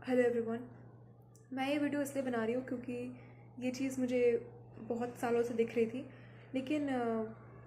Hello everyone. मैं ये video इसलिए बना रही हूँ क्योंकि ये चीज़ मुझे बहुत सालों से दिख रही थी, लेकिन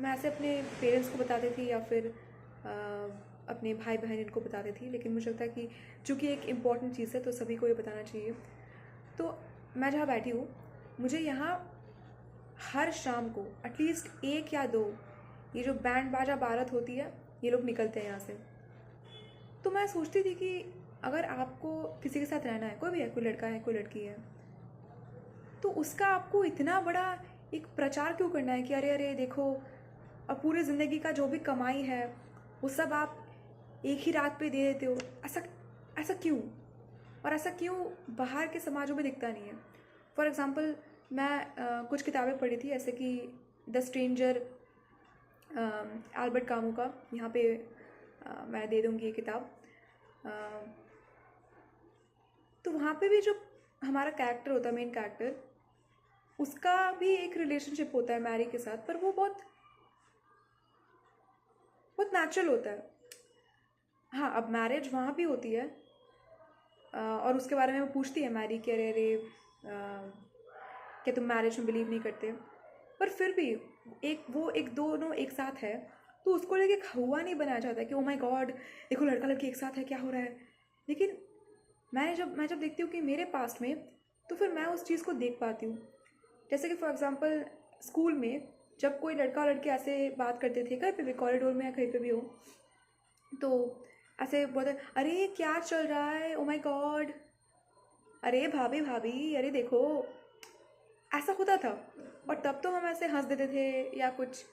मैं ऐसे अपने पेरेंट्स को बताती थी या फिर अपने भाई बहन इनको बताती थी, लेकिन मुझे लगता है कि चूँकि एक इम्पॉर्टेंट चीज़ है तो सभी को ये बताना चाहिए। तो मैं जहाँ बैठी हूँ, मुझे यहाँ हर शाम को एटलीस्ट एक या दो ये जो बैंड बाजा बारात होती है, ये लोग निकलते हैं यहाँ से। तो मैं सोचती थी कि अगर आपको किसी के साथ रहना है, कोई भी है, कोई लड़का है कोई लड़की है, तो उसका आपको इतना बड़ा एक प्रचार क्यों करना है कि अरे अरे देखो, अब पूरी ज़िंदगी का जो भी कमाई है वो सब आप एक ही रात पे दे देते हो। ऐसा ऐसा क्यों? और ऐसा क्यों बाहर के समाजों में दिखता नहीं है? फॉर एग्ज़ाम्पल, मैं कुछ किताबें पढ़ी थी ऐसे कि द स्ट्रेंजर, एल्बर्ट कामू का। यहाँ पे मैं दे दूँगी ये किताब। अ, तो वहाँ पे भी जो हमारा कैरेक्टर होता है, मेन कैरेक्टर, उसका भी एक रिलेशनशिप होता है मैरी के साथ, पर वो बहुत बहुत नेचुरल होता है। हाँ, अब मैरिज वहाँ भी होती है और उसके बारे में वो पूछती है मैरी कि अरे अरे क्या तुम मैरिज में बिलीव नहीं करते? पर फिर भी एक दोनों एक साथ है, तो उसको लेके हुआ नहीं बनाया जाता है कि ओ माय गॉड, देखो लड़का लड़की एक साथ है, क्या हो रहा है। लेकिन मैं जब देखती हूँ कि मेरे पास्ट में, तो फिर मैं उस चीज़ को देख पाती हूँ। जैसे कि फॉर एग्जांपल, स्कूल में जब कोई लड़का और लड़की ऐसे बात करते थे, कहीं पे भी कॉरिडोर में या कहीं पे भी हो, तो ऐसे बोलते, अरे क्या चल रहा है, ओ माय गॉड, अरे भाभी भाभी, अरे देखो, ऐसा होता था। और तब तो हम ऐसे हंस देते थे या कुछ,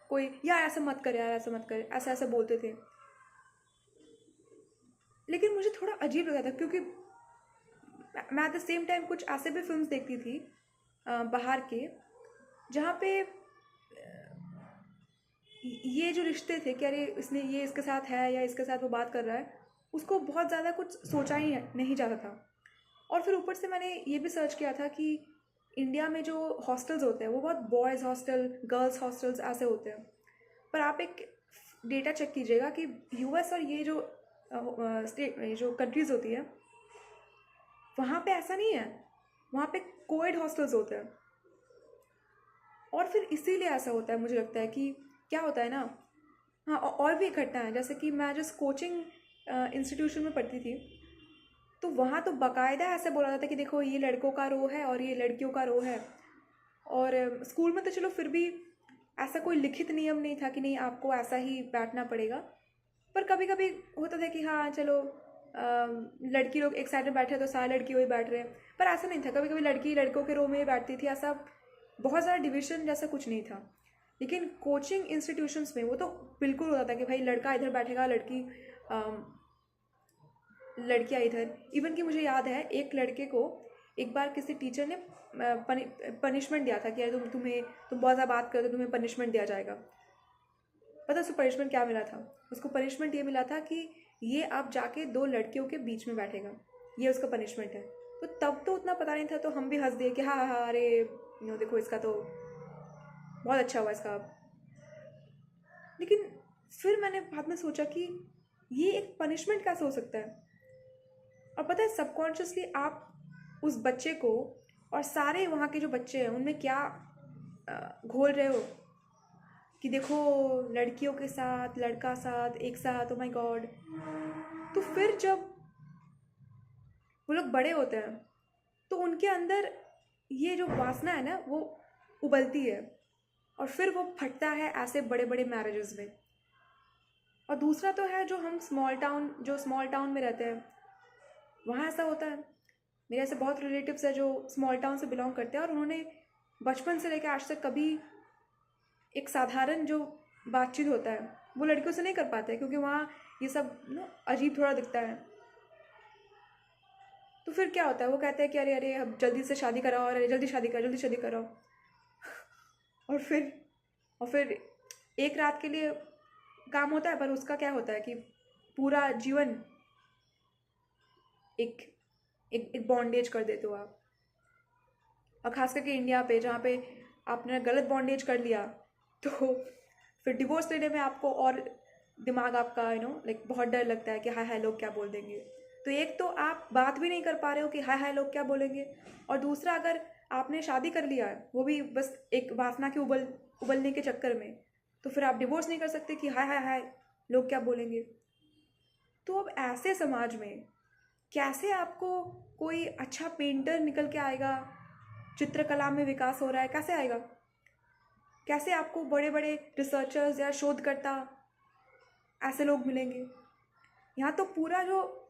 कोई यार ऐसा मत कर, यार ऐसा मत कर, ऐसा ऐसा बोलते थे। लेकिन मुझे थोड़ा अजीब लगा था क्योंकि मैं एट द सेम टाइम कुछ ऐसे भी फिल्म्स देखती थी बाहर के, जहाँ पे ये जो रिश्ते थे कि अरे इसने ये इसके साथ है या इसके साथ वो बात कर रहा है, उसको बहुत ज़्यादा कुछ सोचा ही नहीं जाता था। और फिर ऊपर से मैंने ये भी सर्च किया था कि इंडिया में जो हॉस्टल्स होते हैं वो बहुत बॉयज़ हॉस्टल, गर्ल्स हॉस्टल्स ऐसे होते हैं। पर आप एक डेटा चेक कीजिएगा कि यूएस और ये जो स्टेट, ये जो कंट्रीज़ होती है, वहाँ पे ऐसा नहीं है। वहाँ पे कोएड हॉस्टल्स होते हैं। और फिर इसीलिए ऐसा होता है, मुझे लगता है कि क्या होता है ना। हाँ, और भी एक घटना है, जैसे कि मैं जिस कोचिंग इंस्टीट्यूशन में पढ़ती थी, तो वहाँ तो बाकायदा ऐसे बोला जाता है कि देखो ये लड़कों का रो है और ये लड़कियों का रो है। और स्कूल में तो चलो फिर भी ऐसा कोई लिखित नियम नहीं था कि नहीं आपको ऐसा ही बैठना पड़ेगा। पर कभी कभी होता था कि हाँ चलो, लड़की लोग एक साइड में बैठे हैं तो सारे लड़की वही बैठ रहे हैं। पर ऐसा नहीं था, कभी कभी लड़की लड़कों के रो में ही बैठती थी। ऐसा बहुत ज़्यादा डिवीजन जैसा कुछ नहीं था। लेकिन कोचिंग इंस्टीट्यूशंस में वो तो बिल्कुल होता था कि भाई लड़का इधर बैठेगा, लड़कियाँ इधर। इवन कि मुझे याद है एक लड़के को एक बार किसी टीचर ने पनिशमेंट दिया था कि यार तुम बहुत ज़्यादा बात करो तो तुम्हें पनिशमेंट दिया जाएगा। पता उसको पनिशमेंट क्या मिला था? उसको पनिशमेंट ये मिला था कि ये अब जाके दो लड़कियों के बीच में बैठेगा, ये उसका पनिशमेंट है। तो तब तो उतना पता नहीं था, तो हम भी हंस दिए कि हाँ हाँ अरे देखो इसका तो बहुत अच्छा हुआ इसका। लेकिन फिर मैंने बाद में सोचा कि ये एक पनिशमेंट कैसे हो सकता है। और पता है सबकॉन्शियसली आप उस बच्चे को और सारे वहाँ के जो बच्चे हैं उनमें क्या घोल रहे हो कि देखो लड़कियों के साथ लड़का साथ एक साथ, ओ माय गॉड। तो फिर जब वो लोग बड़े होते हैं तो उनके अंदर ये जो वासना है ना वो उबलती है, और फिर वो फटता है ऐसे बड़े बड़े मैरिजेस में। और दूसरा तो है जो हम स्मॉल टाउन में रहते हैं, वहाँ ऐसा होता है। मेरे ऐसे बहुत रिलेटिव्स है जो स्मॉल टाउन से बिलोंग करते हैं, और उन्होंने बचपन से लेकर आज तक कभी एक साधारण जो बातचीत होता है वो लड़कियों से नहीं कर पाते हैं, क्योंकि वहाँ ये सब अजीब थोड़ा दिखता है। तो फिर क्या होता है, वो कहते हैं कि अरे अरे अब जल्दी से शादी कराओ, अरे जल्दी शादी करो, जल्दी शादी कराओ। और फिर एक रात के लिए काम होता है, पर उसका क्या होता है कि पूरा जीवन एक एक एक बॉन्डेज कर देते हो आप। और खास करके इंडिया पे, जहाँ पे आपने गलत बॉन्डेज कर लिया, तो फिर डिवोर्स लेने में आपको और दिमाग आपका लाइक बहुत डर लगता है कि हाय हाय लोग क्या बोल देंगे। तो एक तो आप बात भी नहीं कर पा रहे हो कि हाय हाय लोग क्या बोलेंगे, और दूसरा अगर आपने शादी कर लिया है वो भी बस एक वासना के उबलने के चक्कर में, तो फिर आप डिवोर्स नहीं कर सकते कि हाय हाय हाय लोग क्या बोलेंगे। तो अब ऐसे समाज में कैसे आपको कोई अच्छा पेंटर निकल के आएगा, चित्रकला में विकास हो रहा है, कैसे आएगा? कैसे आपको बड़े बड़े रिसर्चर्स या शोधकर्ता ऐसे लोग मिलेंगे? यहाँ तो पूरा जो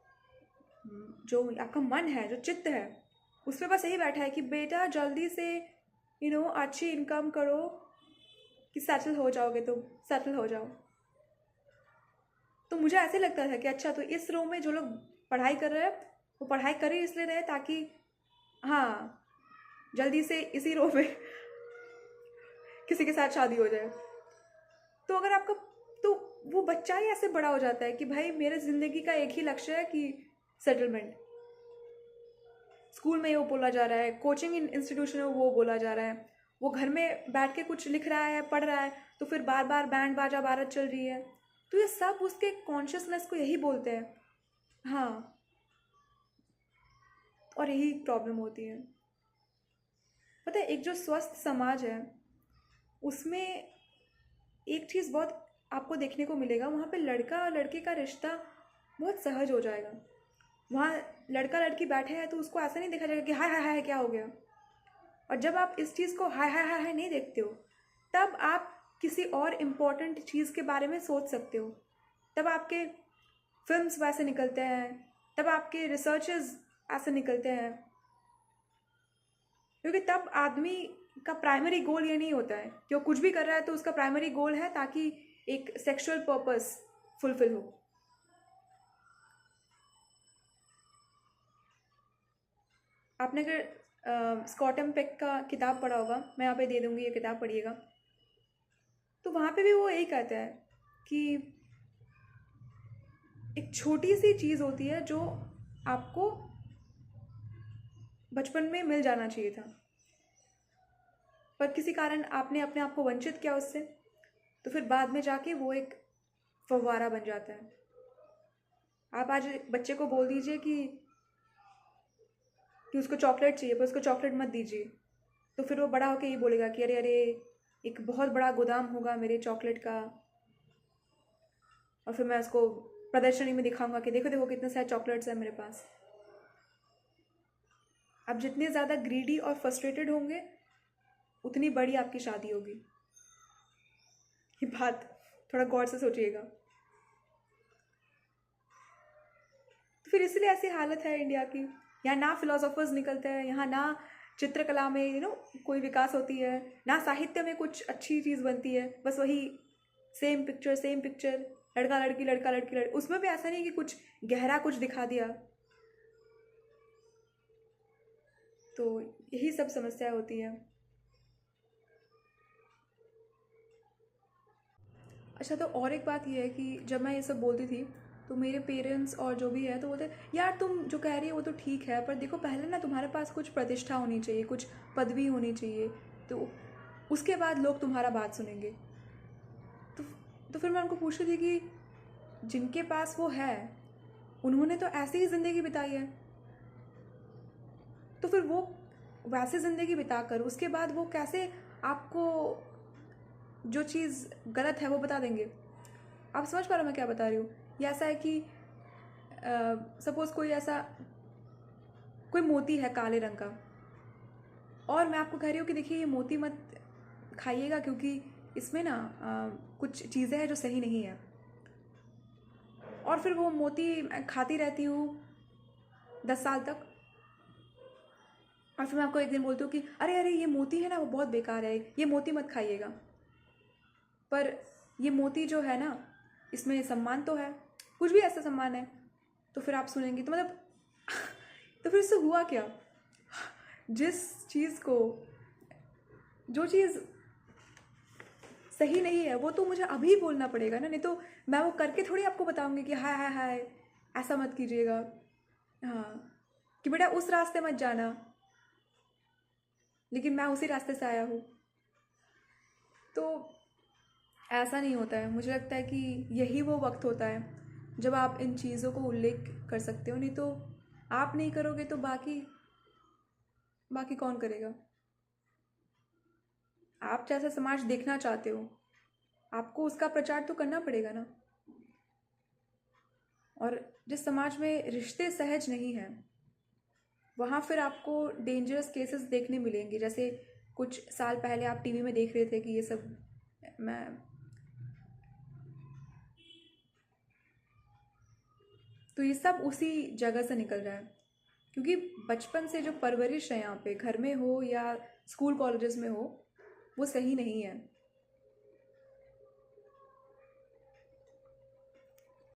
जो आपका मन है, जो चित्त है, उस पर बस यही बैठा है कि बेटा जल्दी से अच्छी इनकम करो कि सेटल हो जाओगे, तुम सेटल हो जाओ। तो मुझे ऐसे लगता था कि अच्छा, तो इस रो में जो लोग पढ़ाई कर रहे हैं वो पढ़ाई कर ही इसलिए रहे ताकि हाँ जल्दी से इसी रो में किसी के साथ शादी हो जाए। तो अगर आपका, तो वो बच्चा ही ऐसे बड़ा हो जाता है कि भाई मेरे ज़िंदगी का एक ही लक्ष्य है कि सेटलमेंट। स्कूल में वो बोला जा रहा है, कोचिंग इंस्टीट्यूशन में वो बोला जा रहा है, वो घर में बैठ के कुछ लिख रहा है, पढ़ रहा है, तो फिर बार बार बैंड बाजा बारात चल रही है। तो ये सब उसके कॉन्शियसनेस को यही बोलते हैं। हाँ, और यही प्रॉब्लम होती है। पता है, एक जो स्वस्थ समाज है उसमें एक चीज़ बहुत आपको देखने को मिलेगा, वहाँ पे लड़का और लड़के का रिश्ता बहुत सहज हो जाएगा। वहाँ लड़का लड़की बैठे हैं तो उसको ऐसा नहीं देखा जाएगा कि हाय हाय हाय क्या हो गया। और जब आप इस चीज़ को हाय हाय हाय हाय नहीं देखते हो, तब आप किसी और इम्पोर्टेंट चीज़ के बारे में सोच सकते हो। तब आपके फिल्म्स वैसे निकलते हैं, तब आपके रिसर्चेस ऐसे निकलते हैं, क्योंकि तब आदमी का प्राइमरी गोल ये नहीं होता है कि वो कुछ भी कर रहा है तो उसका प्राइमरी गोल है ताकि एक सेक्सुअल पर्पस फुलफिल हो। आपने अगर स्कॉट एंड पेक का किताब पढ़ा होगा, मैं यहाँ पे दे दूँगी, ये किताब पढ़िएगा। तो वहाँ पे भी वो यही कहता है कि एक छोटी सी चीज़ होती है जो आपको बचपन में मिल जाना चाहिए था, पर किसी कारण आपने अपने आप को वंचित किया उससे, तो फिर बाद में जाके वो एक फव्वारा बन जाता है। आप आज बच्चे को बोल दीजिए कि उसको चॉकलेट चाहिए, पर उसको चॉकलेट मत दीजिए, तो फिर वो बड़ा होकर ये बोलेगा कि अरे अरे एक बहुत बड़ा गोदाम होगा मेरे चॉकलेट का, और फिर मैं उसको प्रदर्शनी में दिखाऊंगा कि देखो देखो कितने सारे चॉकलेट्स हैं मेरे पास। आप जितने ज़्यादा ग्रीडी और फ्रस्ट्रेटेड होंगे उतनी बड़ी आपकी शादी होगी। ये बात थोड़ा गौर से सोचिएगा। तो फिर इसलिए ऐसी हालत है इंडिया की। यहाँ ना फिलोसोफर्स निकलते हैं, यहाँ ना चित्रकला में कोई विकास होती है, ना साहित्य में कुछ अच्छी चीज़ बनती है, बस वही सेम पिक्चर, लड़का लड़की लड़का लड़की लड़की। उसमें भी ऐसा नहीं कि कुछ गहरा कुछ दिखा दिया। तो यही सब समस्या होती है। अच्छा, तो और एक बात ये है कि जब मैं ये सब बोलती थी तो मेरे पेरेंट्स और जो भी है तो बोलते यार तुम जो कह रही हो वो तो ठीक है, पर देखो पहले ना तुम्हारे पास कुछ प्रतिष्ठा होनी चाहिए, कुछ पदवी होनी चाहिए, तो उसके बाद लोग तुम्हारा बात सुनेंगे। तो तो फिर मैं उनको पूछ रही थी कि जिनके पास वो है उन्होंने तो ऐसी ही ज़िंदगी बिताई है, तो फिर वो वैसे ज़िंदगी बिताकर उसके बाद वो कैसे आपको जो चीज़ गलत है वो बता देंगे? आप समझ पा रहे हो मैं क्या बता रही हूँ? ये ऐसा है कि सपोज़ कोई मोती है काले रंग का, और मैं आपको कह रही हूँ कि देखिए ये मोती मत खाइएगा क्योंकि इसमें ना कुछ चीज़ें हैं जो सही नहीं है। और फिर वो मोती मैं खाती रहती हूँ 10 साल तक, और फिर मैं आपको एक दिन बोलती हूँ कि अरे अरे ये मोती है ना वो बहुत बेकार है, ये मोती मत खाइएगा। पर ये मोती जो है ना इसमें सम्मान तो है, कुछ भी ऐसा सम्मान है, तो फिर आप सुनेंगे तो मतलब तो फिर इससे हुआ क्या? जिस चीज़ को, जो चीज़ सही नहीं है वो तो मुझे अभी बोलना पड़ेगा ना, नहीं तो मैं वो करके थोड़ी आपको बताऊंगी कि हाय हाय हाय ऐसा मत कीजिएगा, हाँ, कि बेटा उस रास्ते मत जाना, लेकिन मैं उसी रास्ते से आया हूँ। तो ऐसा नहीं होता है। मुझे लगता है कि यही वो वक्त होता है जब आप इन चीज़ों को उल्लेख कर सकते हो। नहीं तो आप नहीं करोगे तो बाकी बाकी कौन करेगा? आप जैसा समाज देखना चाहते हो, आपको उसका प्रचार तो करना पड़ेगा ना। और जिस समाज में रिश्ते सहज नहीं हैं, वहाँ फिर आपको डेंजरस केसेस देखने मिलेंगे। जैसे कुछ साल पहले आप टीवी में देख रहे थे कि ये सब, मैं तो ये सब उसी जगह से निकल रहा है। क्योंकि बचपन से जो परवरिश है यहाँ पे, घर में हो या स्कूल कॉलेजेस में हो, वो सही नहीं है।